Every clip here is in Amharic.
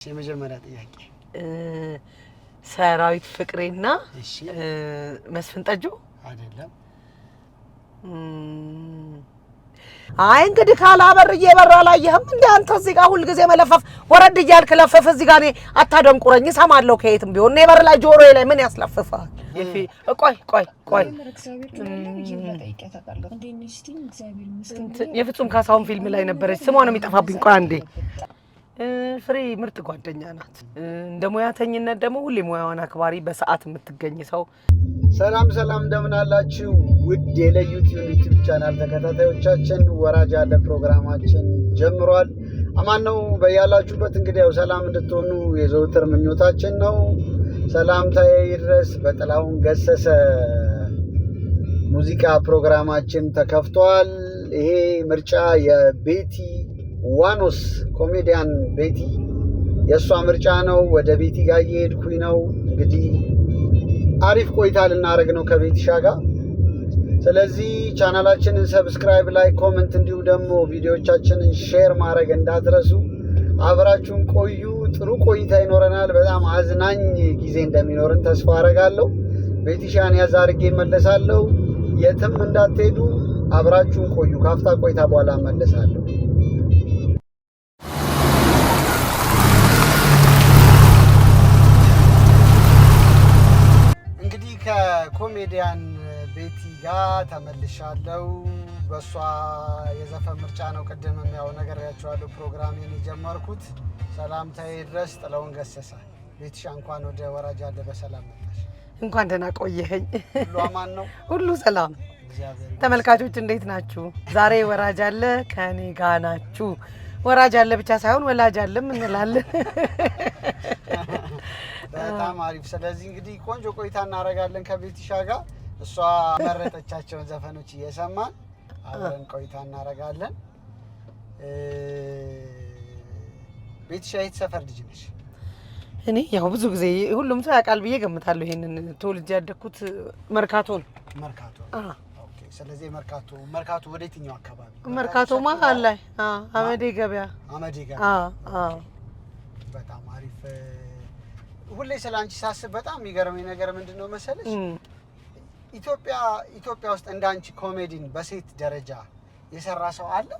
የመጀመሪያ ጥያቄ ሰራዊት ፍቅሬና እሺ መስፍን ጠጁ አይደለም አይ እንግዲህ ካላበር እየበራ ላየህም እንዴ አንተ እዚህ ጋር ሁሉ ጊዜ መለፈፍ ወረድ እያልክ ለፈፍ እዚህ ጋር እኔ አታደንቁረኝ ሰማለሁ ከየትም ቢሆን እኔ በር ላይ ጆሮዬ ላይ ምን ያስለፍፋል ቆይ የፍጹም ካሳውን ፊልም ላይ ነበረች ስሟ ነው የሚጠፋብኝ ቆይ አንዴ ፍሬ ምርጥ ጓደኛ ናት እንደ ሙያተኝነት ደግሞ ሁሌ ሙያዋን አክባሪ በሰዓት የምትገኝ ሰው ሰላም እንደምን አላችሁ ውድ የዩቲዩብ ቻናል ተከታታዮቻችን ወራጅ ያለ ፕሮግራማችን ጀምሯል አማን ነው በያላችሁበት እንግዲህ ያው ሰላም እንድትሆኑ የዘውትር ምኞታችን ነው ሰላምታዬ ይድረስ በጥላሁን ገሰሰ ሙዚቃ ፕሮግራማችን ተከፍቷል ይሄ ምርጫ የቤቲ ዋኖስ ኮሜዲያን ቤቲ የሷ ምርጫ ነው ወደ ቤቲ ጋር እየሄድኩኝ ነው እንግዲህ አሪፍ ቆይታ ልናደርግ ነው ከቤቲሻ ጋር ስለዚህ ቻናላችንን ሰብስክራይብ ላይክ ኮሜንት እንዲሁ ደግሞ ቪዲዮዎቻችንን ሼር ማድረግ እንዳትረሱ አብራችሁን ቆዩ ጥሩ ቆይታ ይኖረናል በጣም አዝናኝ ጊዜ እንደሚኖርን ተስፋ አደርጋለሁ ቤቲሻን ያዛርጌ መለሳለሁ የትም እንዳትሄዱ አብራችሁን ቆዩ ካፍታ ቆይታ በኋላ መለሳለሁ ኮሜዲያን ቤቲ ጋር ተመልሻለሁ በሷ የዘፈን ምርጫ ነው ቀደም የሚያው ነገር ያቻለው ፕሮግራሜን የጀመርኩት ሰላምታዬ ድረስ ጥላሁን ገሰሰ ቤቲሻ እንኳን ወደ ወራጅ አለ በሰላም መጣሽ እንኳን ደህና ቆየኸኝ ሁሉ አማን ነው ሁሉ ሰላም ተመልካቾች እንዴት ናችሁ ዛሬ ወራጅ አለ ከኔ ጋር ናችሁ ወራጅ አለ ብቻ ሳይሆን ወላጅ አለም እንላለን በጣም አሪፍ ስለዚህ እንግዲህ ቆንጆ ቆይታ እናደርጋለን ከቤቲሻ ጋር እሷ መረጠቻቸውን ዘፈኖች እየሰማን አብረን ቆይታ እናደርጋለን ቤቲሻ የት ሰፈር ልጅ ነሽ እኔ ያው ብዙ ጊዜ ሁሉም ሰው ያውቃል ብዬ ገምታለሁ ይሄንን ተወልጄ ያደኩት መርካቶ ኦኬ ስለዚህ መርካቶ ወዴትኛው አካባቢ መርካቶ መሀል ላይ አመዴ ገበያ በጣም አሪፍ ሁሌ ስላንቺ ሳስብ በጣም የሚገርመኝ ነገር ምንድነው መሰለሽ ኢትዮጵያ ውስጥ እንዳንቺ ኮሜዲን በሴት ደረጃ የሰራ ሰው አለ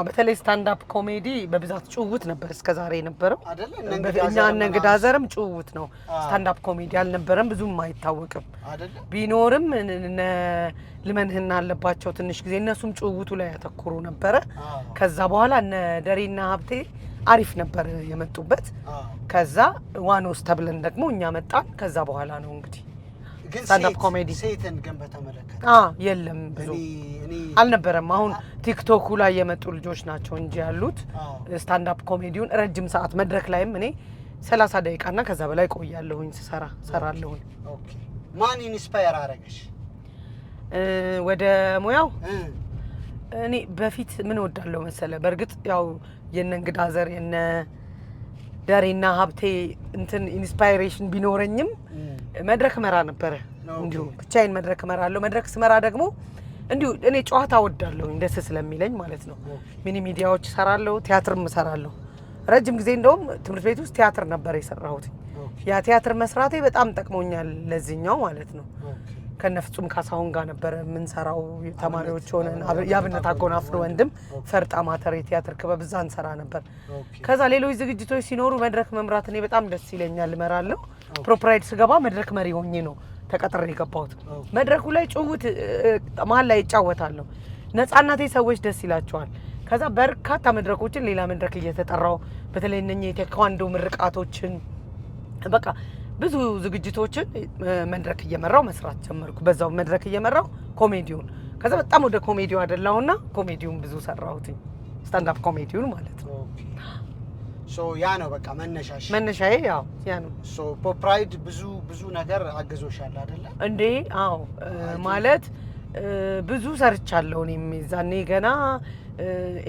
በተለይ ስታንድ አፕ ኮሜዲ በብዛት ጭውውት ነበር እስከዛሬ የነበረው አይደለ እኛ እንግዳ ዘርም ጭውውት ነው ስታንድ አፕ ኮሜዲ አልነበረም ብዙም አይታወቅም አይደለ ቢኖርም ልመንህና አለባቸው ትንሽ ጊዜ እነሱም ጭውውቱ ላይ ያተኩሩ ነበር ከዛ በኋላ እነ ደሪና ሀብቴ አሪፍ ነበር የመጡበት ከዛ ዋኖስ ተብለን ደግሞ እኛ መጣን ከዛ በኋላ ነው እንግዲህ ስታንድ አፕ ኮሜዲ ሴትን ግን በተመለከተ የለም ብዙ አልነበረም አሁን ቲክቶክ ላይ የመጡ ልጆች ናቸው እንጂ ያሉት ስታንድ አፕ ኮሜዲውን ረጅም ሰዓት መድረክ ላይም እኔ 30 ደቂቃና ከዛ በላይ ቆያለሁኝ ሰራለሁኝ ኦኬ ማን ኢንስፓየር አረጋሽ ወደ ሙያው እኔ በፊት ምን ወዳለው መሰለ በርግጥ ያው የነንግዳ ዘር የነ ዳሪና ሀብቴ እንትን ኢንስፓይሬሽን ቢኖረኝም መድረክ መራ ነበር እንዲሁ ብቻዬን መድረክ መራለሁ መድረክ ስመራ ደግሞ እንዲሁ እኔ ጨዋታ ወዳለሁ እንደስ ስለሚለኝ ማለት ነው ሚኒ ሚዲያዎች ሰራለሁ ቲያትርም ሰራለሁ ረጅም ጊዜ እንደውም ትምህርት ቤት ውስጥ ቲያትር ነበር የሰራሁት ያ ቲያትር መስራቴ በጣም ጠቅሞኛል ለዚህኛው ማለት ነው ከነፍጹም ካሳሁን ጋር ነበር ምን ሰራው ተማሪዎች ሆነን ያብነት አጎናፍሮ ወንድም ፈርጣ ማተር የቲያትር ክበብ ዛን ሰራ ነበር ከዛ ሌሎች ዝግጅቶች ሲኖሩ መድረክ መምራት እኔ በጣም ደስ ይለኛል እመራለሁ ፕሮፕራይድ ስገባ መድረክ መሪ ሆኜ ነው ተቀጥሬ የገባሁት መድረኩ ላይ ጭውውት መሀል ላይ ይጫወታለሁ ነፃነቴ ሰዎች ደስ ይላቸዋል ከዛ በርካታ መድረኮችን ሌላ መድረክ እየተጠራው በተለይ እነኚህ የቴኳንዶ ምርቃቶችን በቃ ብዙ ዝግጅቶችን መድረክ እየመራው መስራት ጀመርኩ በዛው መድረክ እየመራው ኮሜዲውን ከዛ በጣም ወደ ኮሜዲው አይደላውና ኮሜዲውን ብዙ ሰራሁት ስታንድ አፕ ኮሜዲውን ማለት ነው ሶ ያ ነው በቃ መነሻዬ ያ ነው ሶ ፖፕራይድ ብዙ ነገር አገዞሻል አይደለ እንዴ ማለት ብዙ ሰርቻለሁ እኔም ዛኔ ገና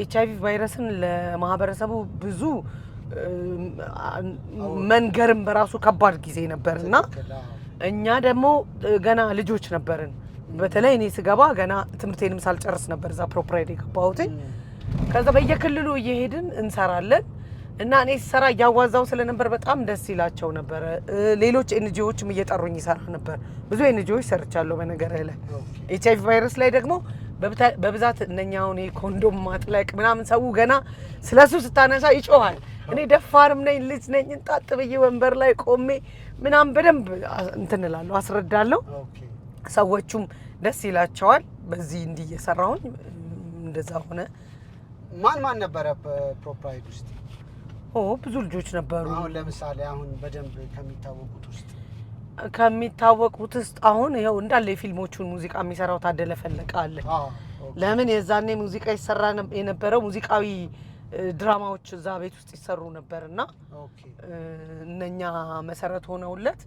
ኤችአይቪ ቫይረስን ለማህበረሰቡ ብዙ መንገርም በራሱ ከባድ ጊዜ ነበርና እኛ ደግሞ ገና ልጆች ነበርን በተለይ እኔ ስገባ ገና ትምርቴንም ሳልጨርስ ነበር ዛ ፕሮፕራይድ የገባሁት ከዛ በየክልሉ እየሄድን እንሰራለን እና እኔ ሰራ ያዋዛው ስለነበር በጣም ደስ ይላቸው ነበር ሌሎች ኤንጂኦዎችም እየጠሩኝ ይሰራ ነበር ብዙ ኤንጂኦዎች ሰርቻለሁ በነገርህ ላይ ኤችአይቪ ቫይረስ ላይ ደግሞ በብዛት እነኛውን ኮንዶም ማጥለቅ ምናምን ሰው ገና ስለሱ ስታነሳ ይጮሃል እኔ ደፋርም ነኝ ልጅ ነኝ እንጣጥ ብዬ ወንበር ላይ ቆሜ ምናምን በደንብ እንትን እላለሁ አስረዳለሁ ሰዎቹም ደስ ይላቸዋል በዚህ እንዲህ እየሰራሁኝ እንደዛ ሆነ ማን ነበረ ፕሮፕራይድ ውስጥ ብዙ ልጆች ነበሩ አሁን ለምሳሌ አሁን በደንብ ከሚታወቁት ውስጥ አሁን ይሄው እንዳለ የፊልሞቹን ሙዚቃ የሚሰራው ታደለ ፈለቀ አለ ለምን የዛኔ ሙዚቃ ይሰራ የነበረው ሙዚቃዊ ድራማዎች እዛ ቤት ውስጥ ይሰሩ ነበርና እነኛ መሰረት ሆነውለት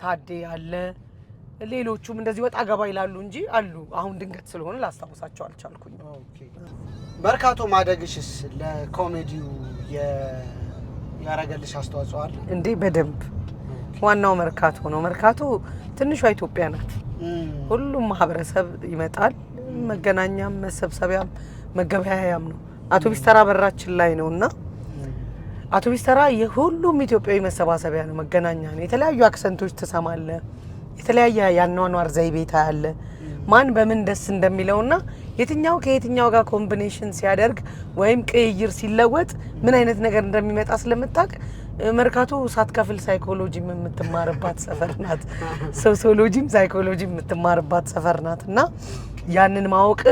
ታዴ አለ ሌሎቹም እንደዚህ ወጣ ገባ ይላሉ እንጂ አሉ አሁን ድንገት ስለሆነ ላስታውሳቸው አልቻልኩኝ መርካቶ ማደግሽስ ለኮሜዲው ያረገልሽ አስተዋጽኦ አለ እንዴ በደንብ ዋናው መርካቶ ነው መርካቶ ትንሿ ኢትዮጵያ ናት ሁሉም ማህበረሰብ ይመጣል መገናኛም መሰብሰቢያም መገበያያም ነው አውቶቡስ ተራ በራችን ላይ ነውና አውቶቡስ ተራ የሁሉም ኢትዮጵያዊ መሰባሰቢያ ነው መገናኛ ነው የተለያዩ አክሰንቶች ተሰማለ የተለያየ ያኗኗር ዘይቤ ታያለ ማን በምን ደስ እንደሚለውና የትኛው ከየትኛው ጋር ኮምቢኔሽን ሲያደርግ ወይም ቅይር ሲለወጥ ምን አይነት ነገር እንደሚመጣ ስለምታቅ መርካቶ ሳትከፍል ሳይኮሎጂም የምትማርባት ሰፈር ናት ሶሲዮሎጂም ሳይኮሎጂም የምትማርባት ሰፈር ናትና ያንን ማወቅ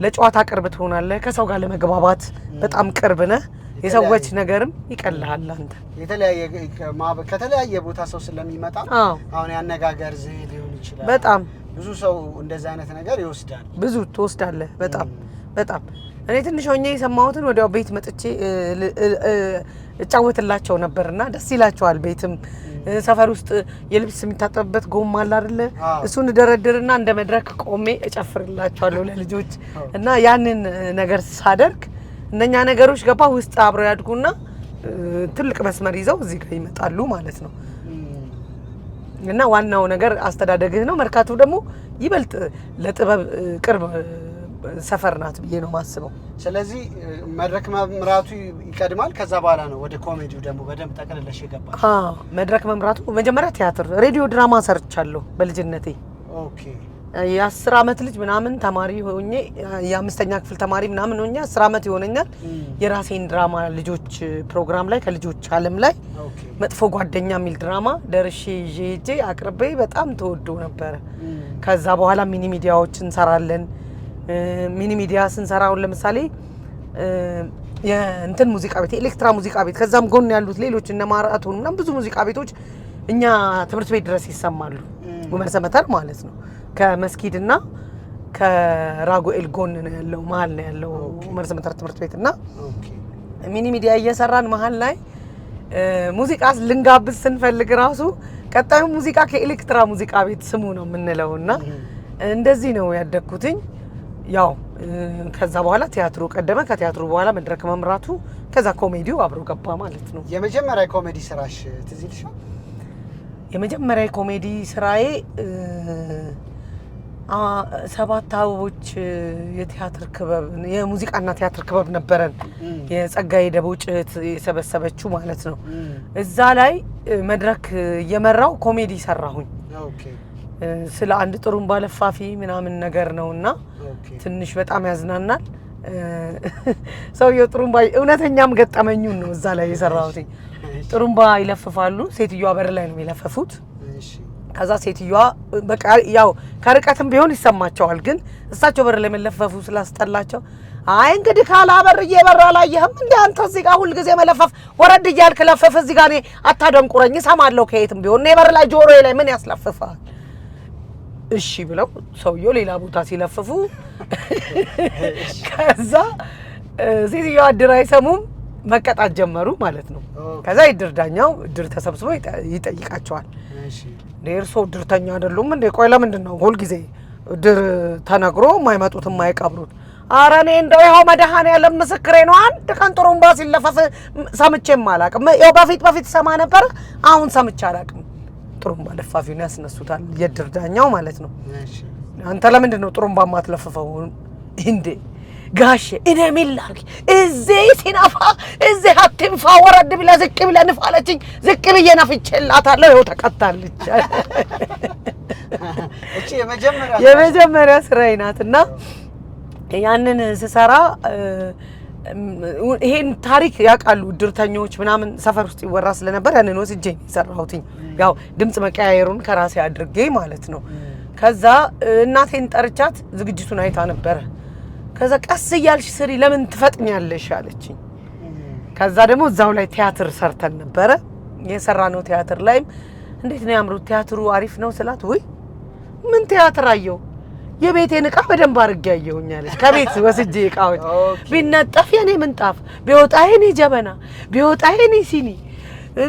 ለጨዋታ ቅርብ ትሆናለህ ከሰው ጋር ለመግባባት በጣም ቅርብ ነህ የሰዎች ነገርም ይቀልሃል አንተ ከተለያየ ቦታ ሰው ስለሚመጣ አሁን ያነጋገር ዘዬ ሊሆን ይችላል በጣም ብዙ ሰው እንደዛ አይነት ነገር ይወስዳል ብዙ ትወስዳለህ በጣም እኔ ትንሽ ሆኜ የሰማሁትን ወዲያው ቤት መጥቼ እጫወትላቸው ነበርና ደስ ይላቸዋል ቤትም ሰፈር ውስጥ የልብስ የሚታጠብበት ጎማ አለ አይደለ እሱን ደረድርና እንደ መድረክ ቆሜ እጨፍርላቸዋለሁ ለልጆች እና ያንን ነገር ሳደርግ እነኛ ነገሮች ገባ ውስጥ አብረው ያድጉና ትልቅ መስመር ይዘው እዚህ ጋር ይመጣሉ ማለት ነው እና ዋናው ነገር አስተዳደግህ ነው መርካቶ ደግሞ ይበልጥ ለጥበብ ቅርብ ሰፈር ናት ብዬ ነው ማስበው ስለዚህ መድረክ መምራቱ ይቀድማል ከዛ በኋላ ነው ወደ ኮሜዲው ደግሞ በደንብ ተቀለለሽ ይገባል መድረክ መምራቱ መጀመሪያ ቲያትር ሬዲዮ ድራማ ሰርቻለሁ በልጅነቴ ኦኬ የ10 አመት ልጅ ምናምን ተማሪ ሆኜ የ5ኛ ክፍል ተማሪ ምናምን ሆኜ 10 አመት ይሆነኛል የራሴን ድራማ ልጆች ፕሮግራም ላይ ከልጆች ዓለም ላይ መጥፎ ጓደኛ የሚል ድራማ ደርሼ ጄጄ አቅርቤ በጣም ተወዶ ነበር ከዛ በኋላ ሚኒ ሚዲያዎች እንሰራለን ሚኒ ሚዲያ ስንሰራው ለምሳሌ የእንትን ሙዚቃ ቤት ኤሌክትራ ሙዚቃ ቤት ከዛም ጎን ያሉት ሌሎች እነ ማራቶን እና ብዙ ሙዚቃ ቤቶች እኛ ትምህርት ቤት ድረስ ይሰማሉ ወመርሰ መተር ማለት ነው ከመስጊድና ከራጉኤል ጎን ነው ያለው መሃል ነው ያለው ወመርሰ መተር ትምህርት ቤትና ሚኒ ሚዲያ እየሰራን መሃል ላይ ሙዚቃ ልንጋብዝ ስንፈልግ ራሱ ቀጣዩ ሙዚቃ ከኤሌክትራ ሙዚቃ ቤት ስሙ ነው የምንለውና እንደዚህ ነው ያደግኩትኝ ያው ከዛ በኋላ ቲያትሩ ቀደመ ከቲያትሩ በኋላ መድረክ መምራቱ ከዛ ኮሜዲው አብሮ ገባ ማለት ነው የመጀመሪያ ኮሜዲ ስራሽ ትዝ ይልሻል የመጀመሪያ ኮሜዲ ስራዬ ሰባት አበቦች የቲያትር ክበብ የሙዚቃና ቲያትር ክበብ ነበረን የጸጋዬ ደቦጭ የሰበሰበችው ማለት ነው እዛ ላይ መድረክ የመራው ኮሜዲ ሰራሁኝ ኦኬ ስለ አንድ ጥሩምባ ለፋፊ ምናምን ነገር ነውና ትንሽ በጣም ያዝናናል ሰውየው ጥሩምባ እውነተኛም ገጠመኙን ነው እዛ ላይ የሰራሁት ጥሩምባ ይለፍፋሉ ሴትዮዋ በር ላይ ነው የሚለፈፉት እሺ ከዛ ሴትዮዋ በቃ ያው ከርቀትም ቢሆን ይሰማቸዋል ግን እሳቸው በር ላይ መለፈፉ ስላስጠላቸው አይ እንግዲህ ካላበር እየበራ ላየህም እንዴ አንተ እዚህ ጋር ሁሉ ጊዜ መለፈፍ ወረድ እያልክ ለፈፍ እዚህ ጋር እኔ አታደንቁረኝ ሰማለሁ ከየትም ቢሆን እኔ በር ላይ ጆሮዬ ላይ ምን ያስለፍፋል እሺ ብለው ሰውየው ሌላ ቦታ ሲለፍፉ ከዛ ሴትዮዋ ድር አይሰሙም መቀጣት ጀመሩ ማለት ነው ከዛ ይድርዳኛው ድር ተሰብስቦ ይጠይቃቸዋል እሺ ደርሶ ድርተኛ አይደሉም እንዴ ቆይ ለምንድን ነው ሁሉ ጊዜ ድር ተነግሮ ማይመጡት ማይቀብሩት አረኔ እንደው ይሄው መድኃኔዓለም ምስክሬ ነው አንድ ቀን ጥሩምባ ሲለፈፍ ሰምቼም አላቅም ያው በፊት ሰማ ነበር አሁን ሰምቼ አላቅም ጥሩምባ ለፋፊውን ያስነሱታል የድርዳኛው ማለት ነው እሺ አንተ ለምንድን ነው ጥሩምባ ማትለፈፈው እንዴ ጋሼ እኔ ምን ላድርግ እዚህ ሲናፋ እዚህ አትንፋ ወረድ ብላ ዝቅ ብላ ንፋለችኝ ዝቅ ብዬ ነፍቼላታለሁ ይኸው ተቀጣለች እቺ የመጀመሪያ ስራዬ ናትና ያንን ስሰራ ይሄን ታሪክ ያውቃሉ ድርተኞች ምናምን ሰፈር ውስጥ ይወራ ስለነበር ያንን ወስጄ ሰራሁትኝ ያው ድምጽ መቀያየሩን ከራሴ አድርጌ ማለት ነው ከዛ እናቴን ጠርቻት ዝግጅቱን አይታ ነበር ከዛ ቀስ ይያልሽ ስሪ ለምን ትፈጥኛለሽ አለችኝ ከዛ ደግሞ እዛው ላይ ቲያትር ሰርተን ነበር የሰራነው ቲያትር ላይም እንዴት ነው ያምሩት ቲያትሩ አሪፍ ነው ስላት ወይ ምን ቲያትር አየው የቤቴን ዕቃ በደንብ አድርጌ ያየሁኛለች ከቤት ወስጄ ዕቃዎች ቢነጠፍ የኔ ምንጣፍ ቢወጣ የኔ ጀበና ቢወጣ የኔ ሲኒ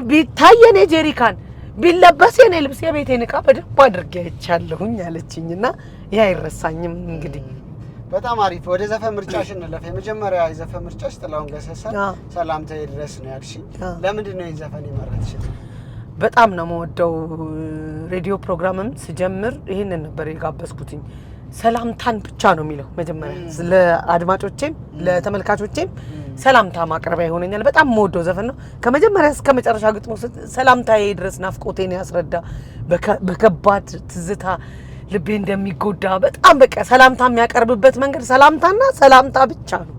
ቢታይ የኔ ጀሪካን ቢለበስ የኔ ልብስ የቤቴን ዕቃ በደንብ አድርጌ አይቻለሁኝ አለችኝና ያ አይረሳኝም እንግዲህ በጣም አሪፍ ወደ ዘፈን ምርጫሽ እንለፍ የመጀመሪያ የዘፈን ምርጫሽ ጥላሁን ገሰሰ ሰላምታ ይድረስ ነው ያልሽ ለምንድን ነው የዘፈን ይመረጥሽ በጣም ነው የምወደው ሬዲዮ ፕሮግራምም ስጀምር ይሄንን ነበር የጋበዝኩትኝ ሰላምታን ብቻ ነው የሚለው መጀመሪያ ለአድማጮቼም ለተመልካቾቼም ሰላምታ ማቅረቢያ ይሆነኛል በጣም የምወደው ዘፈን ነው ከመጀመሪያ እስከ መጨረሻ ግጥሙ ሰላምታዬ ድረስ ናፍቆቴን ያስረዳ በከባድ ትዝታ ልቤ እንደሚጎዳ በጣም በቃ ሰላምታ የሚያቀርብበት መንገድ ሰላምታና ሰላምታ ብቻ ነው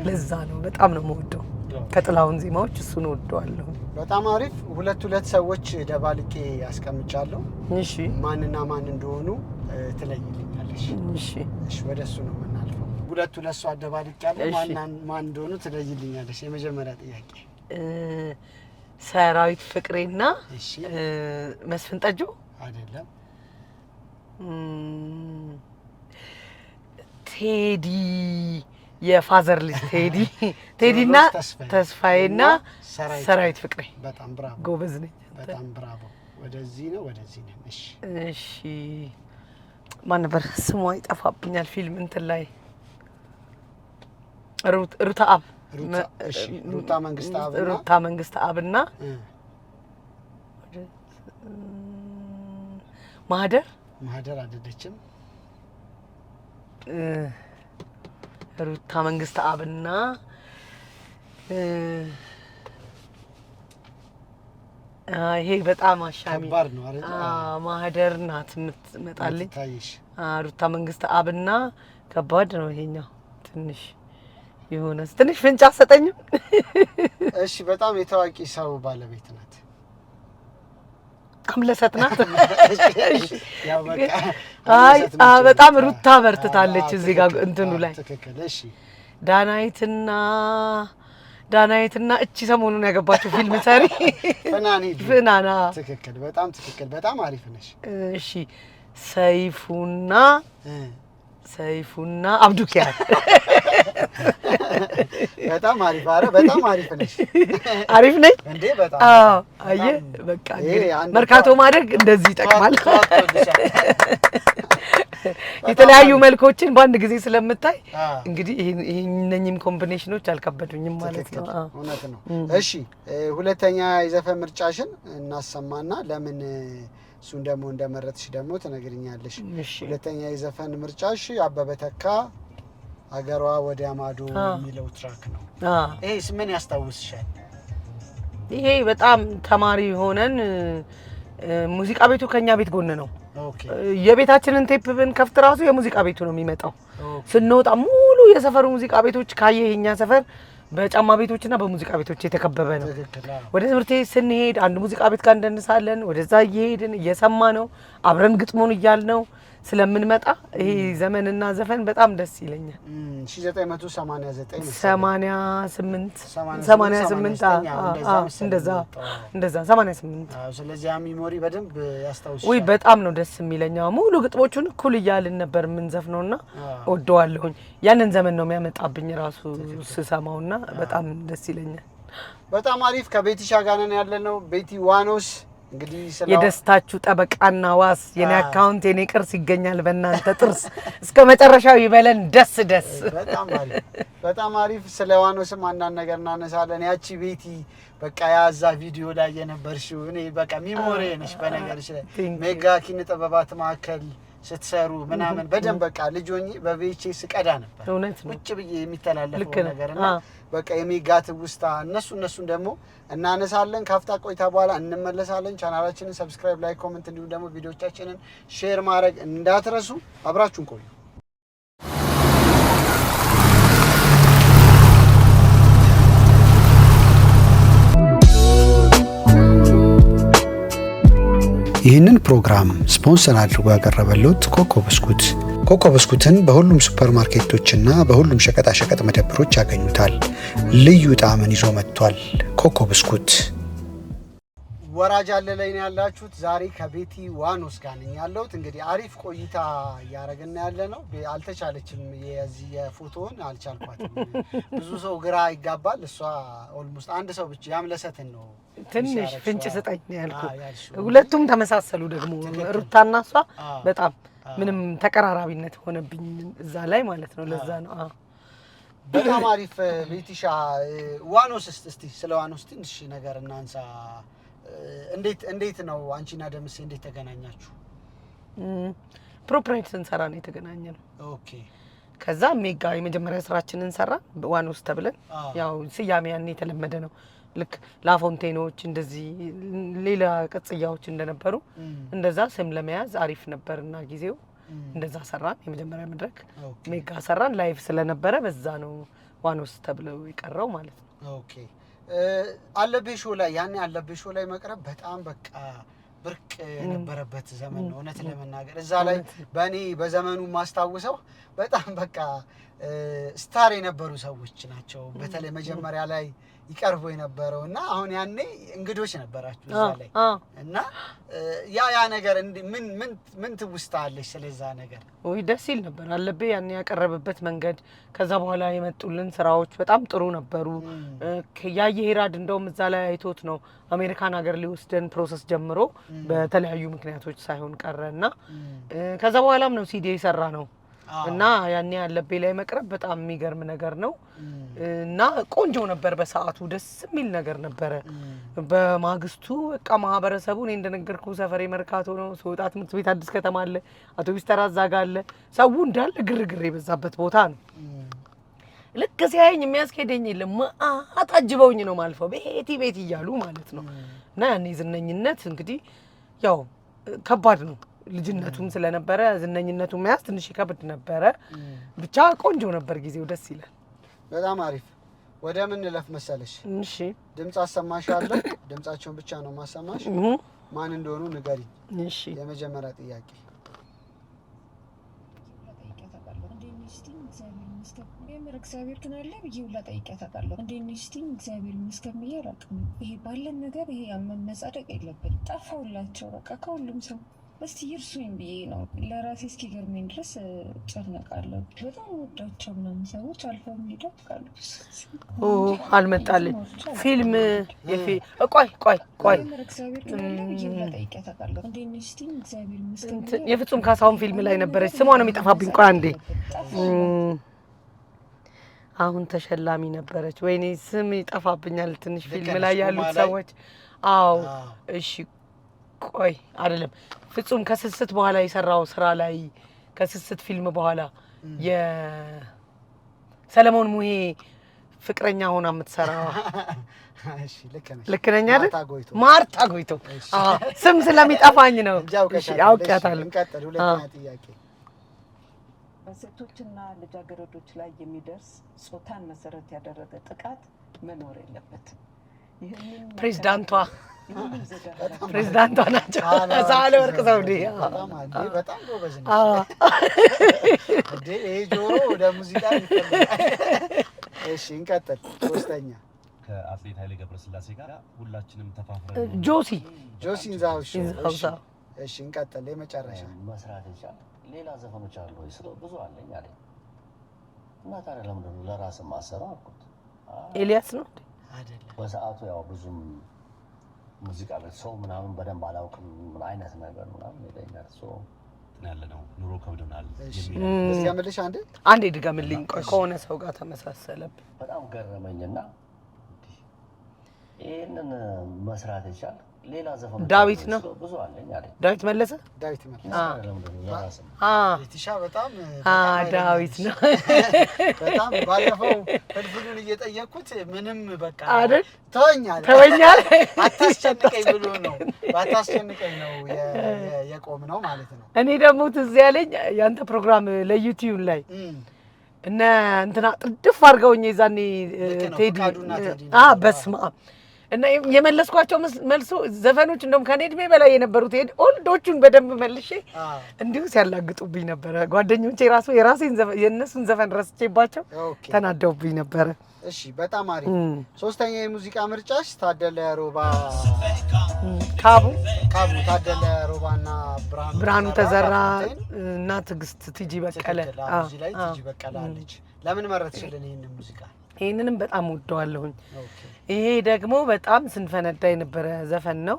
ለዛ ነው በጣም ነው የምወደው ከጥላሁን ዜማዎች እሱን ወደዋለሁ በጣም አሪፍ ሁለት ሰዎች ደባልቄ ያስቀምጫለሁ እሺ ማንና ማን እንደሆኑ ትለይልኛለሽ እሺ ወደሱ ነው የምናልፈው ሁለት ሰው አደባልቄያለሁ ማን እንደሆኑ ትለይልኛለሽ የመጀመሪያ ጥያቄ ሰራዊት ፍቅሬና መስፍን ጠጁ አይደለም ቴዲ የፋዘር ልጅ ቴዲና ተስፋዬና ሰራዊት ፍቅሬ በጣም ብራቮ ጎበዝ ነኝ በጣም ብራቮ ወደዚህ ነው እሺ ማን ነበር ስሟ ይጠፋብኛል ፊልም እንትን ላይ ሩታ አብ እሺ ሩታ መንግስት አብና ማህደር አይደለችም ሩታ መንግስት አብና ይሄ በጣም አሻሚ ከባድ ነው አይደል ማህደር ናት የምትመጣልኝ ሩታ መንግስት አብና ከባድ ነው ይሄኛው ትንሽ ይሆነስ ትንሽ ፍንጫ ሰጠኝም እሺ በጣም የታዋቂ ሰው ባለቤት ናት አምለሰት ናት ያው በቃ በጣም ሩታ በርትታለች እዚህ ጋር እንትኑ ላይ ትክክል እሺ ዳናይትና እቺ ሰሞኑን ያገባችው ፊልም ሰሪ ፍናና ትክክል በጣም አሪፍ ነሽ እሺ ሰይፉና አብዱኪያር በጣም አሪፍ ነሽ አሪፍ ነኝ እንዴ በጣም አየ በቃ መርካቶ ማድረግ እንደዚህ ይጠቅማል የተለያዩ መልኮችን በአንድ ጊዜ ስለምታይ እንግዲህ እነኚህም ኮምቢኔሽኖች አልከበዱኝም ማለት ነው እውነት ነው እሺ ሁለተኛ የዘፈን ምርጫሽን እናሰማና ለምን እሱን ደግሞ እንደመረጥሽ ደግሞ ትነግሪኛለሽ ሁለተኛ የዘፈን ምርጫሽ አበበ ተካ አገሯ ወዲያ ማዶ የሚለው ትራክ ነው ይሄስ ምን ያስታውስሻል ይሄ በጣም ተማሪ ሆነን ሙዚቃ ቤቱ ከኛ ቤት ጎን ነው የቤታችንን ቴፕ ብንከፍት ራሱ የሙዚቃ ቤቱ ነው የሚመጣው ስንወጣ ሙሉ የሰፈሩ ሙዚቃ ቤቶች ካየ የኛ ሰፈር በጫማ ቤቶችና በሙዚቃ ቤቶች የተከበበ ነው ወደ ትምህርት ቤት ስንሄድ አንድ ሙዚቃ ቤት ጋር እንደንሳለን ወደዛ እየሄድን እየሰማ ነው አብረን ግጥሙን እያልነው ስለምንመጣ ይሄ ዘመንና ዘፈን በጣም ደስ ይለኛል 88 እንደዛ 88 ስለዚህ ሚሞሪ በደንብ ያስታውሳል ወይ በጣም ነው ደስ የሚለኛው ሙሉ ግጥሞቹን እኩል እያልን ነበር የምንዘፍነውና ወደዋለሁኝ ያንን ዘመን ነው የሚያመጣብኝ ራሱ ስሰማውና በጣም ደስ ይለኛል በጣም አሪፍ ከቤቲሻ ጋር ነን ያለነው ቤቲ ዋኖስ እንግዲህ የደስታችሁ ጠበቃና ዋስ የኔ አካውንት የኔ ቅርስ ይገኛል በእናንተ ጥርስ እስከ መጨረሻው ይበለን ደስ በጣም አሪፍ ስለ ዋኖስም አንዳንድ ነገር እናነሳለን ያቺ ቤቲ በቃ ያዛ ቪዲዮ ላይ የነበርሽው እኔ በቃ ሚሞሪ ነሽ በነገርሽ ላይ ሜጋ ኪነ ጥበባት ማዕከል ስትሰሩ ምናምን በደንብ በቃ ልጅ ሆኜ በቪኤችኤስ ቀዳ ነበር ቁጭ ብዬ የሚተላለፈው ነገርና በቃ የሜጋት ውስታ እነሱን ደግሞ እናነሳለን። ካፍታ ቆይታ በኋላ እንመለሳለን። ቻናላችንን ሰብስክራይብ፣ ላይክ፣ ኮሜንት እንዲሁም ደግሞ ቪዲዮዎቻችንን ሼር ማድረግ እንዳትረሱ። አብራችሁን ቆዩ። ይህንን ፕሮግራም ስፖንሰር አድርጎ ያቀረበልዎት ኮኮ ብስኩት። ኮኮ ብስኩትን በሁሉም ሱፐርማርኬቶችና በሁሉም ሸቀጣሸቀጥ መደብሮች ያገኙታል። ልዩ ጣዕምን ይዞ መጥቷል። ኮኮ ብስኩት። ወራጅ አለ ላይ ነው ያላችሁት። ዛሬ ከቤቲ ዋኖስ ጋር ነኝ ያለሁት። እንግዲህ አሪፍ ቆይታ እያደረግን ያለ ነው። አልተቻለችም፣ የዚህ የፎቶውን አልቻልኳትም። ብዙ ሰው ግራ ይጋባል። እሷ ኦልሞስት አንድ ሰው ብቻ ያምለሰትን ነው ትንሽ ፍንጭ ስጠኝ ያልኩ። ሁለቱም ተመሳሰሉ ደግሞ ሩታና እሷ በጣም ምንም ተቀራራቢነት ሆነብኝ እዛ ላይ ማለት ነው። ለዛ ነው በጣም አሪፍ። ቤቲሻ ዋኖስ እስቲ ስለ ዋኖስ ትንሽ ነገር እናንሳ። እንዴት ነው አንቺና ደምሴ እንዴት ተገናኛችሁ? ፕሮፕራይት ስንሰራ ነው የተገናኘነው። ኦኬ። ከዛ ሜጋ የመጀመሪያ ስራችንን ሰራን ዋኖስ ተብለን። ያው ስያሜ ያን የተለመደ ነው። ልክ ላፎንቴኖች እንደዚህ ሌላ ቅጽያዎች እንደነበሩ እንደዛ ስም ለመያዝ አሪፍ ነበርና ጊዜው እንደዛ ሰራን። የመጀመሪያ መድረክ ሜጋ ሰራን። ላይቭ ስለነበረ በዛ ነው ዋኖስ ተብለው የቀረው ማለት ነው። ኦኬ። አለብህ ሾው ላይ ያኔ አለብህ ሾው ላይ መቅረብ በጣም በቃ ብርቅ የነበረበት ዘመን ነው እውነት ለመናገር። እዛ ላይ በዘመኑ ማስታውሰው በጣም በቃ ስታር የነበሩ ሰዎች ናቸው። በተለይ መጀመሪያ ላይ ይቀርቡ የነበረው እና አሁን ያኔ እንግዶች ነበራችሁ እዛ ላይ እና ያ ነገር ምን ትውስታለሽ ስለዛ ነገር? ወይ ደስ ይል ነበር አለብህ ያኔ ያቀረበበት መንገድ። ከዛ በኋላ የመጡልን ስራዎች በጣም ጥሩ ነበሩ። ያየ ሄራድ እንደውም እዛ ላይ አይቶት ነው አሜሪካን ሀገር ሊወስደን ፕሮሰስ ጀምሮ በተለያዩ ምክንያቶች ሳይሆን ቀረና ከዛ በኋላም ነው ሲዲ የሰራ ነው እና ያኔ አለብህ ላይ መቅረብ በጣም የሚገርም ነገር ነው እና ቆንጆ ነበር። በሰዓቱ ደስ የሚል ነገር ነበረ። በማግስቱ በቃ ማህበረሰቡ እኔ እንደነገርኩ ሰፈሬ መርካቶ ነው። ስወጣ ትምህርት ቤት አዲስ ከተማ አለ፣ አውቶቡስ ተራ እዛ ጋር አለ። ሰው እንዳለ ግርግር የበዛበት ቦታ ነው። ልክ ሲያየኝ የሚያስኬደኝ የለም። አታጅበውኝ ነው ማልፈው ቤቲ እያሉ ማለት ነው። እና ያኔ ዝነኝነት እንግዲህ ያው ከባድ ነው። ልጅነቱም ስለነበረ ዝነኝነቱን መያዝ ትንሽ ይከብድ ነበረ። ብቻ ቆንጆ ነበር ጊዜው፣ ደስ ይላል። በጣም አሪፍ። ወደ ምን ለፍ መሰለሽ? እሺ ድምጽ አሰማሻለሁ። ድምጻቸውን ብቻ ነው ማሰማሽ። ማን እንደሆኑ ንገሪ። እሺ የመጀመሪያ ጥያቄ እግዚአብሔር ግን አለ ብዬ ሁላ ጠይቂያት አውቃለሁ። እንዴት ነሽ ስትይኝ እግዚአብሔር ይመስገን ብዬ አላውቅም። ይሄ ባለን ነገር ይሄ መጻደቅ የለብን። ጠፋሁላቸው በቃ ከሁሉም ሰው። እስቲ ይርሱኝ ብዬ ነው ለራሴ እስኪገርመኝ ድረስ ጨነቃለሁ። በጣም ወዳቸው ምናምን ሰዎች አልፈው ሄደው ቃሉ አልመጣልኝ ፊልም ቆይ እግዚአብሔር ግን አለ ብዬ ሁላ ጠይቂያት አውቃለሁ። እንዴት ነሽ ስትይኝ እግዚአብሔር ይመስገን የፍጹም ካሳሁን ፊልም ላይ ነበረች። ስሟ ነው የሚጠፋብኝ። ቆይ አንዴ አሁን ተሸላሚ ነበረች። ወይኔ ስም ይጠፋብኛል ትንሽ ፊልም ላይ ያሉት ሰዎች። አዎ እሺ ቆይ አይደለም ፍጹም ከስስት በኋላ የሰራው ስራ ላይ ከስስት ፊልም በኋላ የሰለሞን ሙሄ ፍቅረኛ ሆና የምትሰራው እሺ ልክ ነኝ አይደል? ማርታ ጎይቶ። አዎ ስም ስለሚጠፋኝ ነው። እሺ አውቄያታለሁ። እንቀጥል። ሁለተኛ ጥያቄ በሴቶችና ልጃገረዶች ላይ የሚደርስ ጾታን መሰረት ያደረገ ጥቃት መኖር የለበትም። ፕሬዝዳንቷ ናቸው። ሳህለወርቅ ዘውዴ በጣም ጎበዝ ነው። ይሄ ጆሮ ወደ ሙዚቃ ይፈልጋል። እሺ እንቀጥል። ሶስተኛ ከአትሌት ኃይሌ ገብረስላሴ ጋር ሁላችንም ተፋፍረን ጆሲን ዛው። እሺ እንቀጥል። የመጨረሻ መስራት ይቻላል። ሌላ ዘፈኖች አሉ ወይ ስለው ብዙ አለኝ አለኝ እና ታዲያ ለምንድን ነው ለራስህ ማሰራው አልኩት። ኤልያስ ነው አይደለም? በሰዓቱ ያው ብዙም ሙዚቃ ቤት ሰው ምናምን በደንብ አላውቅም ምን አይነት ነገር ምናምን ይለኛል። ሰው ያለ ነው ኑሮ ከብዶናል የሚል እስኪ አመልሽ አንዴ ድገምልኝ። ቆይ ከሆነ ሰው ጋር ተመሳሰለብኝ። በጣም ገረመኝና ይሄንን መስራት ይቻል ሌላ ዘፈን ዳዊት ነው ብዙ አለኝ አይደል ዳዊት መለሰ ዳዊት መለሰ በጣም ዳዊት ነው በጣም ባለፈው ፍልፍሉን እየጠየኩት ምንም በቃ አይደል ተወኛል አታስጨንቀኝ ብሎ ነው ባታስጨንቀኝ ነው የቆም ነው ማለት ነው። እኔ ደግሞ ትዝ ያለኝ ያንተ ፕሮግራም ለዩቲዩብ ላይ እና እንትና ጥድፍ አድርገውኝ የዛኔ ቴዲ በስማ እና የመለስኳቸው መልሶ ዘፈኖች እንደውም ከኔ እድሜ በላይ የነበሩት ኦልዶቹን በደንብ መልሼ እንዲሁ ሲያላግጡብኝ ነበር። ጓደኞቼ ራሱ የነሱን ዘፈን ረስቼባቸው ተናደውብኝ ነበር። እሺ በጣም አሪፍ። ሶስተኛ የሙዚቃ ምርጫሽ ታደለ ሮባ ካቡ ታደለ ሮባና ብርሃኑ ተዘራ እና ትግስት ቲጂ በቀለ እዚህ ላይ ቲጂ በቀለ አለች። ለምን መረጥሽልን ይሄንን ሙዚቃ? ይሄንንም በጣም ወደዋለሁኝ። ይሄ ደግሞ በጣም ስንፈነዳ የነበረ ዘፈን ነው።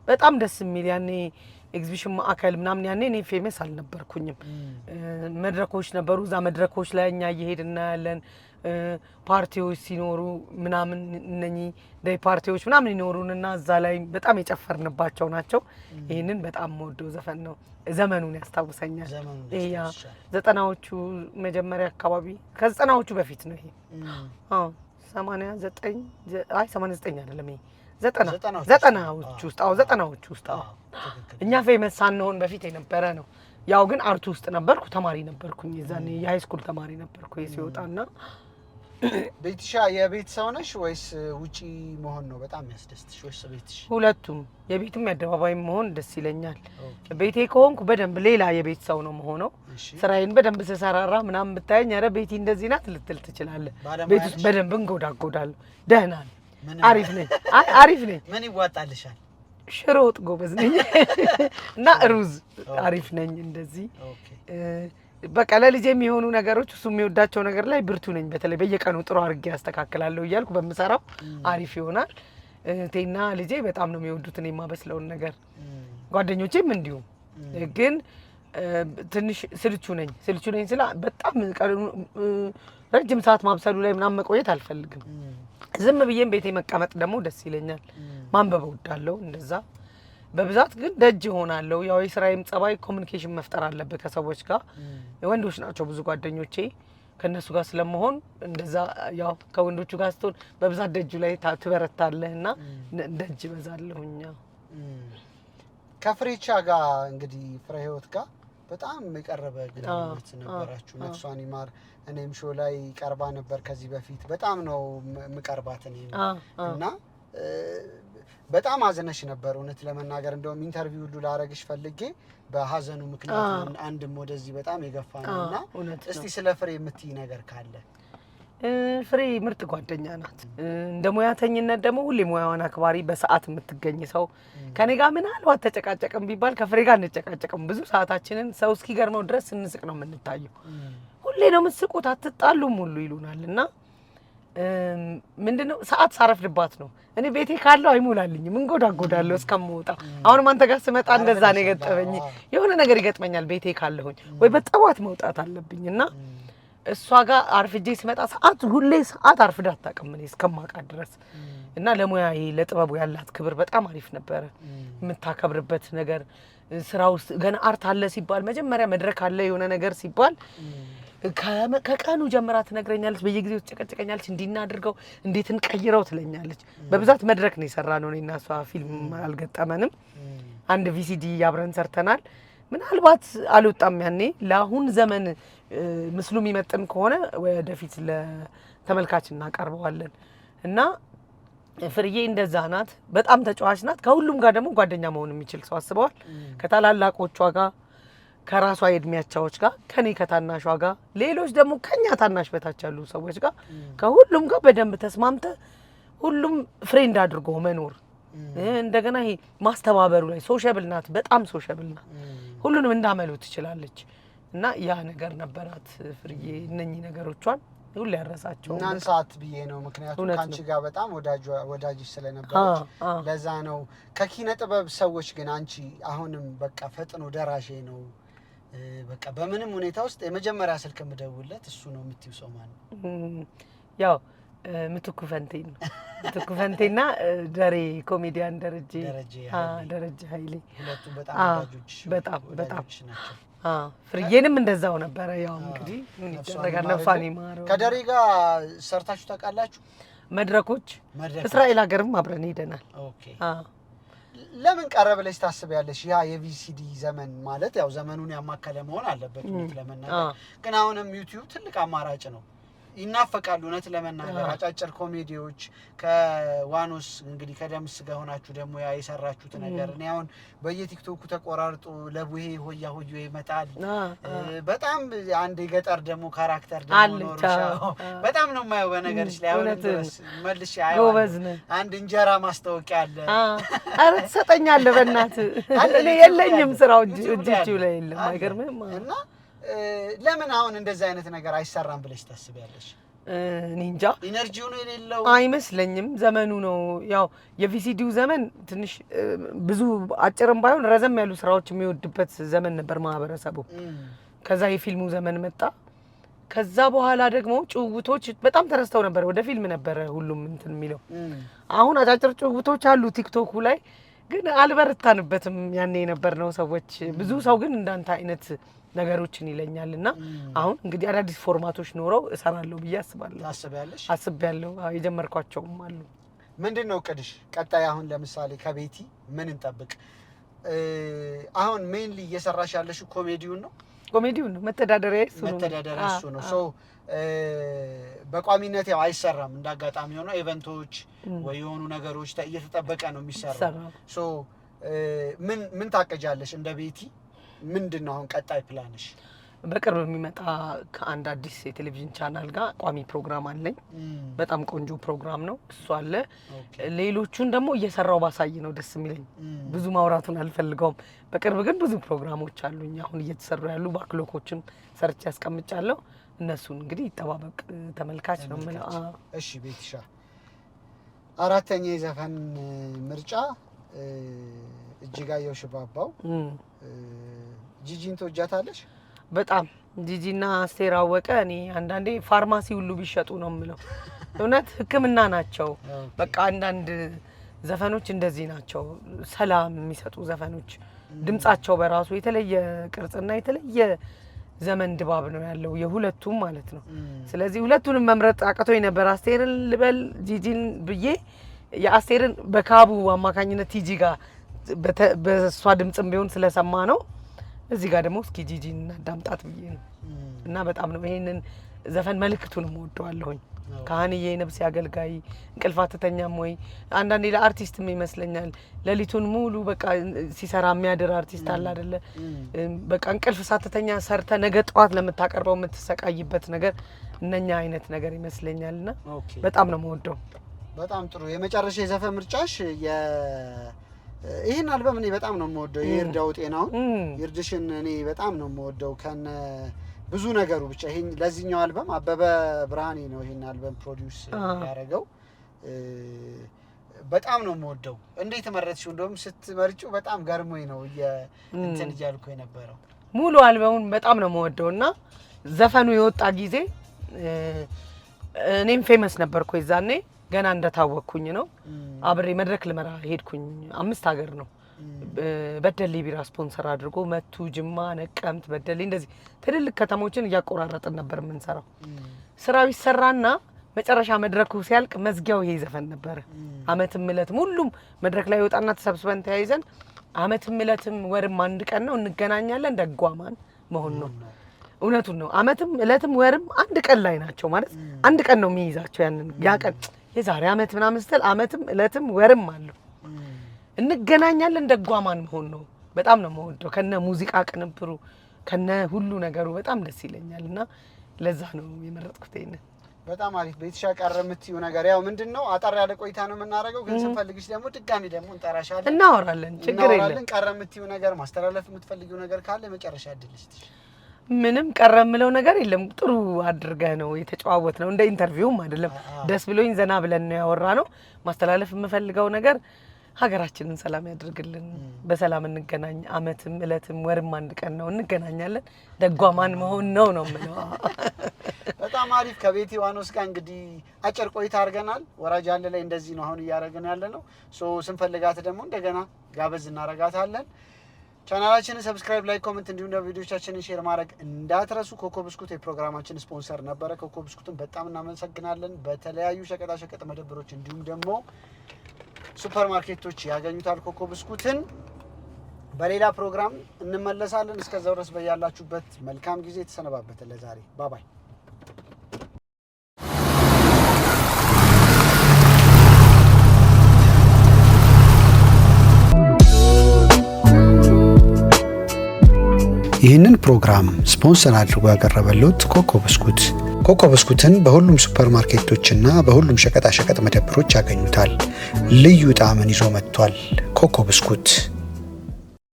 በጣም ደስ የሚል ያኔ ኤግዚቢሽን ማዕከል ምናምን ያኔ እኔ ፌመስ አልነበርኩኝም። መድረኮች ነበሩ። እዛ መድረኮች ላይ እኛ እየሄድን እናያለን። ፓርቲዎች ሲኖሩ ምናምን እነኚህ ዴይ ፓርቲዎች ምናምን ይኖሩንና እዛ ላይ በጣም የጨፈርንባቸው ናቸው። ይሄንን በጣም ወደው ዘፈን ነው። ዘመኑን ያስታውሰኛል። ይሄ ዘጠናዎቹ መጀመሪያ አካባቢ ከዘጠናዎቹ በፊት ነው። ይሄ 89 አይደለም ይሄ ዘጠናዎቹ ውስጥ እኛ ፌመስ ሳንሆን በፊት የነበረ ነው። ያው ግን አርቱ ውስጥ ነበርኩ፣ ተማሪ ነበርኩኝ። የዛኔ የሃይ ስኩል ተማሪ ነበርኩ ሲወጣና ቤትሻ የቤት ሰው ነሽ ወይስ ውጪ መሆን ነው በጣም ያስደስትሽ ወይስ ቤትሽ? ሁለቱም የቤትም የአደባባይም መሆን ደስ ይለኛል። ቤቴ ከሆንኩ በደንብ ሌላ የቤት ሰው ነው መሆነው። ስራዬን በደንብ ስሰራራ ምናምን ብታየኝ ኧረ ቤቲ እንደዚህ ናት ልትል ትችላለህ። ቤት ውስጥ በደንብ እንጎዳጎዳለሁ። ደህና ነኝ፣ አሪፍ ነኝ። አሪፍ ነኝ። ምን ይዋጣልሻል? ሽሮ ወጥ ጎበዝ ነኝ እና ሩዝ አሪፍ ነኝ። እንደዚህ በቃ ለልጄ የሚሆኑ ነገሮች እሱ የሚወዳቸው ነገር ላይ ብርቱ ነኝ። በተለይ በየቀኑ ጥሩ አድርጌ ያስተካክላለሁ እያልኩ በምሰራው አሪፍ ይሆናል። እቴና ልጄ በጣም ነው የሚወዱት እኔ የማበስለውን ነገር፣ ጓደኞቼም እንዲሁ። ግን ትንሽ ስልቹ ነኝ ስላ በጣም ረጅም ሰዓት ማብሰሉ ላይ ምናምን መቆየት አልፈልግም። ዝም ብዬም ቤቴ መቀመጥ ደግሞ ደስ ይለኛል። ማንበብ እወዳለሁ እንደዛ። በብዛት ግን ደጅ ሆናለሁ። ያው የስራዬም ጸባይ ኮሙኒኬሽን መፍጠር አለበት ከሰዎች ጋር። ወንዶች ናቸው ብዙ ጓደኞቼ፣ ከነሱ ጋር ስለመሆን እንደዛ ያው ከወንዶቹ ጋር ስትሆን በብዛት ደጁ ላይ ትበረታለህና ደጅ በዛለሁኝ። ከፍሬቻ ጋር እንግዲህ ፍሬ ህይወት ጋር በጣም የቀረበ ግንኙነት ነበራችሁ። ነፍሷን ይማር። እኔም ሾው ላይ ቀርባ ነበር ከዚህ በፊት። በጣም ነው የምቀርባት እኔ እና በጣም አዝነሽ ነበር እውነት ለመናገር። እንደውም ኢንተርቪው ሁሉ ላረግሽ ፈልጌ በሀዘኑ ምክንያት አንድም ወደዚህ በጣም የገፋ ነውና እስቲ ስለ ፍሬ የምትይ ነገር ካለ? ፍሬ ምርጥ ጓደኛ ናት። እንደ ሙያተኝነት ደግሞ ሁሌ ሙያዋን አክባሪ፣ በሰዓት የምትገኝ ሰው። ከኔ ጋር ምናልባት ተጨቃጨቅም ቢባል ከፍሬ ጋር እንጨቃጨቅም። ብዙ ሰዓታችንን ሰው እስኪገርመው ድረስ ስንስቅ ነው የምንታየው። ሁሌ ነው የምትስቁት አትጣሉም ሁሉ ይሉናል። እና ምንድነው ሰዓት ሳረፍድባት ነው እኔ ቤቴ ካለው አይሞላልኝም፣ እንጎዳጎዳለሁ እስከምወጣ። አሁንም አንተ ጋር ስመጣ እንደዛ ነው የገጠመኝ። የሆነ ነገር ይገጥመኛል ቤቴ ካለሁኝ ወይ በጠዋት መውጣት አለብኝና እሷ ጋር አርፍጄ ስመጣ ሁሌ ሰዓት አርፍዳ አታውቅም እኔ እስከማውቃት ድረስ። እና ለሙያዬ ለጥበቡ ያላት ክብር በጣም አሪፍ ነበረ። የምታከብርበት ነገር ስራ ውስጥ ገና አርት አለ ሲባል መጀመሪያ መድረክ አለ የሆነ ነገር ሲባል ከቀኑ ጀምራ ትነግረኛለች። በየጊዜው ትጨቀጨቀኛለች። እንዲናድርገው እንዴት እንቀይረው ትለኛለች። በብዛት መድረክ ነው የሰራነው እኔና እሷ። ፊልም አልገጠመንም። አንድ ቪሲዲ አብረን ሰርተናል። ምናልባት አልወጣም ያኔ። ለአሁን ዘመን ምስሉ የሚመጥን ከሆነ ወደፊት ለተመልካች እናቀርበዋለን። እና ፍርዬ እንደዛ ናት። በጣም ተጫዋች ናት። ከሁሉም ጋር ደግሞ ጓደኛ መሆን የሚችል ሰው አስበዋል። ከታላላቆቿ ጋር፣ ከራሷ የእድሜያቻዎች ጋር፣ ከኔ ከታናሿ ጋር፣ ሌሎች ደግሞ ከኛ ታናሽ በታች ያሉ ሰዎች ጋር ከሁሉም ጋር በደንብ ተስማምተ ሁሉም ፍሬንድ አድርጎ መኖር። እንደገና ይሄ ማስተባበሩ ላይ ሶሻብል ናት። በጣም ሶሻብል ናት። ሁሉንም እንዳመሉ ትችላለች። እና ያ ነገር ነበራት ፍርዬ። እነኚህ ነገሮቿን ሁሉ ያረሳቸው እናን ሰዓት ብዬ ነው። ምክንያቱም ካንቺ ጋር በጣም ወዳጅሽ ስለነበረች ለዛ ነው። ከኪነ ጥበብ ሰዎች ግን አንቺ አሁንም በቃ ፈጥኖ ደራሼ ነው፣ በቃ በምንም ሁኔታ ውስጥ የመጀመሪያ ስልክ የምደውልለት እሱ ነው የምትይው ሰው ማለት ነው? ያው ምትኩ ፈንቴን ነው። ምትኩ ፈንቴና ደሬ ኮሜዲያን ደረጀ ኃይሌ ሁለቱም በጣም ወዳጆች በጣም ናቸው። ፍርዬንም እንደዛው ነበረ። ያው እንግዲህ ምን ይደረጋል ነፍሷን ይማረው። ከደሬ ጋር ሰርታችሁ ታውቃላችሁ? መድረኮች እስራኤል ሀገርም አብረን ሄደናል። ኦኬ ለምን ቀረ ብለሽ ታስቢያለሽ? ያ የቪሲዲ ዘመን ማለት ያው ዘመኑን ያማከለ መሆን አለበት ለመናገር፣ ግን አሁንም ዩቲዩብ ትልቅ አማራጭ ነው። ይናፈቃሉ እውነት ለመናገር አጫጭር ኮሜዲዎች ከዋኖስ እንግዲህ ከደምስ ጋር ሆናችሁ ደግሞ ያ የሰራችሁት ነገር እኔ አሁን በየቲክቶኩ ተቆራርጦ ለቡሄ ሆያ ሆዮ ይመጣል። በጣም አንድ የገጠር ደግሞ ካራክተር ደግሞ ነው በጣም ነው የማየው። በነገርሽ ላይ አሁን ድረስ መልሼ አየዋለሁ። አንድ እንጀራ ማስታወቂያ አለ። አረ ትሰጠኛለህ በእናትህ። እኔ የለኝም ስራው እጅ ላይ የለም። አይገርምህም? እና ለምን አሁን እንደዚህ አይነት ነገር አይሰራም ብለሽ ታስቢያለሽ? እኔ እንጃ ኢነርጂው ነው የሌለው አይመስለኝም። ዘመኑ ነው ያው የቪሲዲው ዘመን ትንሽ ብዙ አጭርም ባይሆን ረዘም ያሉ ስራዎች የሚወድበት ዘመን ነበር ማህበረሰቡ። ከዛ የፊልሙ ዘመን መጣ። ከዛ በኋላ ደግሞ ጭውውቶች በጣም ተረስተው ነበር። ወደ ፊልም ነበረ ሁሉም እንትን የሚለው። አሁን አጫጭር ጭውውቶች አሉ ቲክቶኩ ላይ፣ ግን አልበረታንበትም ያኔ የነበርነው ሰዎች። ብዙ ሰው ግን እንዳንተ አይነት ነገሮችን ይለኛልና አሁን እንግዲህ አዳዲስ ፎርማቶች ኖረው እሰራለሁ ብዬ አስባለሁ። ታስቢያለሽ? አስቤያለሁ። የጀመርኳቸውም አሉ። ምንድነው እቅድሽ ቀጣይ? አሁን ለምሳሌ ከቤቲ ምን እንጠብቅ? አሁን ሜንሊ እየሰራሽ ያለሽ ኮሜዲውን ነው? ኮሜዲውን ነው መተዳደሪያ እሱ ነው። ሶ በቋሚነት ያው አይሰራም። እንዳጋጣሚ ሆኖ ኢቨንቶች ወይ የሆኑ ነገሮች እየተጠበቀ ነው የሚሰራው። ሶ ምን ታቀጃለሽ እንደ ቤቲ? ምንድነው አሁን ቀጣይ ፕላንሽ? በቅርብ የሚመጣ ከአንድ አዲስ የቴሌቪዥን ቻናል ጋር ቋሚ ፕሮግራም አለኝ። በጣም ቆንጆ ፕሮግራም ነው እሱ አለ። ሌሎቹን ደግሞ እየሰራው ባሳይ ነው ደስ የሚለኝ። ብዙ ማውራቱን አልፈልገውም። በቅርብ ግን ብዙ ፕሮግራሞች አሉኝ አሁን እየተሰሩ ያሉ። ባክሎኮችን ሰርቼ ያስቀምጫለሁ። እነሱን እንግዲህ ይጠባበቅ ተመልካች ነው የምለው። እሺ ቤትሻ፣ አራተኛ የዘፈን ምርጫ እጅጋየሁ ሽባባው። ጂጂን ትወጃታለሽ? በጣም ጂጂና አስቴር አወቀ። እኔ አንዳንዴ ፋርማሲ ሁሉ ቢሸጡ ነው የምለው። እውነት ሕክምና ናቸው። በቃ አንዳንድ ዘፈኖች እንደዚህ ናቸው፣ ሰላም የሚሰጡ ዘፈኖች። ድምጻቸው በራሱ የተለየ ቅርጽና የተለየ ዘመን ድባብ ነው ያለው የሁለቱም ማለት ነው። ስለዚህ ሁለቱንም መምረጥ አቅቶኝ ነበር። አስቴርን ልበል ጂጂን ብዬ የአስቴርን በካቡ አማካኝነት ቲጂ ጋር በሷ ድምጽም ቢሆን ስለሰማ ነው። እዚህ ጋር ደግሞ እስኪ ጂጂን እናዳምጣት ብዬ ነው። እና በጣም ነው ይሄንን ዘፈን መልእክቱንም ወደዋለሁኝ። ካህንዬ ነፍስ ያገልጋይ እንቅልፍ አትተኛም ወይ? አንዳንዴ ለአርቲስትም ይመስለኛል ሌሊቱን ሙሉ በቃ ሲሰራ የሚያድር አርቲስት አለ አይደለ? በቃ እንቅልፍ ሳትተኛ ሰርተ ነገ ጠዋት ለምታቀርበው የምትሰቃይበት ነገር እነኛ አይነት ነገር ይመስለኛልና በጣም ነው የምወደው። በጣም ጥሩ። የመጨረሻ የዘፈን ምርጫሽ ይሄን አልበም እኔ በጣም ነው የምወደው። ይርዳው ጤናውን ይርድሽን እኔ በጣም ነው የምወደው ከነ ብዙ ነገሩ። ብቻ ይሄን ለዚህኛው አልበም አበበ ብርሃኔ ነው ይሄን አልበም ፕሮዲዩስ ያደረገው። በጣም ነው የምወደው። እንዴት ተመረጥሽው? እንደውም ስትመርጪው በጣም ገርሞኝ ነው እንትን እያልኩ የነበረው። ሙሉ አልበሙን በጣም ነው የምወደውና ዘፈኑ የወጣ ጊዜ እኔም ፌመስ ነበርኩ ይዛኔ ገና እንደታወቅኩኝ ነው። አብሬ መድረክ ልመራ ሄድኩኝ። 5 ሀገር ነው በደሌ ቢራ ስፖንሰር አድርጎ መቱ፣ ጅማ፣ ነቀምት፣ በደሌ እንደዚህ ትልልቅ ከተሞችን እያቆራረጥን ነበር የምንሰራው። ስራው ይሰራና መጨረሻ መድረኩ ሲያልቅ መዝጊያው ይሄ ዘፈን ነበር። አመትም እለትም ሁሉም መድረክ ላይ ወጣና ተሰብስበን ተያይዘን አመትም እለትም ወርም አንድ ቀን ነው እንገናኛለን፣ ደጓማን መሆን ነው። እውነቱን ነው። አመትም እለትም ወርም አንድ ቀን ላይ ናቸው ማለት አንድ ቀን ነው የሚይዛቸው። ያንን ያ ቀን የዛሬ አመት ምናምን ስትል አመትም እለትም ወርም አለው። እንገናኛለን፣ ደጓማን መሆን ነው። በጣም ነው የምወደው። ከነ ሙዚቃ ቅንብሩ ከነ ሁሉ ነገሩ በጣም ደስ ይለኛልና ለዛ ነው የመረጥኩት ይሄንን። በጣም አሪፍ። ቤትሻ ቀረ የምትይው ነገር ያው ምንድነው? አጠር ያለ ቆይታ ነው የምናደርገው፣ ግን ስንፈልግሽ ደግሞ ድጋሚ ደግሞ እንጠራሻለን፣ እናወራለን። ችግር የለም። ቀረ የምትይው ነገር ማስተላለፍ የምትፈልጊው ነገር ካለ መጨረሻ እድልሽ። ምንም ቀረ የምለው ነገር የለም። ጥሩ አድርገህ ነው የተጨዋወት ነው። እንደ ኢንተርቪውም አይደለም። ደስ ብሎኝ ዘና ብለን ነው ያወራ ነው። ማስተላለፍ የምፈልገው ነገር ሀገራችንን ሰላም ያድርግልን፣ በሰላም እንገናኝ። አመትም እለትም ወርም አንድ ቀን ነው፣ እንገናኛለን። ደጓማን መሆን ነው የምለው። በጣም አሪፍ ከቤቲ ዋኖስ ጋር እንግዲህ አጭር ቆይታ አድርገናል። ወራጅ አለ ላይ እንደዚህ ነው አሁን እያደረግን ያለ ነው። ስንፈልጋት ደግሞ እንደገና ጋበዝ እናረጋታለን። ቻናላችንን ሰብስክራይብ፣ ላይክ፣ ኮሜንት እንዲሁም ደግሞ ቪዲዮቻችንን ሼር ማድረግ እንዳትረሱ። ኮኮ ብስኩት የፕሮግራማችን ስፖንሰር ነበረ። ኮኮ ብስኩትን በጣም እናመሰግናለን። በተለያዩ ሸቀጣሸቀጥ መደብሮች እንዲሁም ደግሞ ሱፐር ማርኬቶች ያገኙታል ኮኮ ብስኩትን። በሌላ ፕሮግራም እንመለሳለን። እስከዛው ድረስ በያላችሁበት መልካም ጊዜ። ተሰነባበተ ለዛሬ ባባይ። ይህንን ፕሮግራም ስፖንሰር አድርጎ ያቀረበልዎት ኮኮ ብስኩት። ኮኮ ብስኩትን በሁሉም ሱፐር ማርኬቶችና በሁሉም ሸቀጣሸቀጥ መደብሮች ያገኙታል። ልዩ ጣዕምን ይዞ መጥቷል። ኮኮ ብስኩት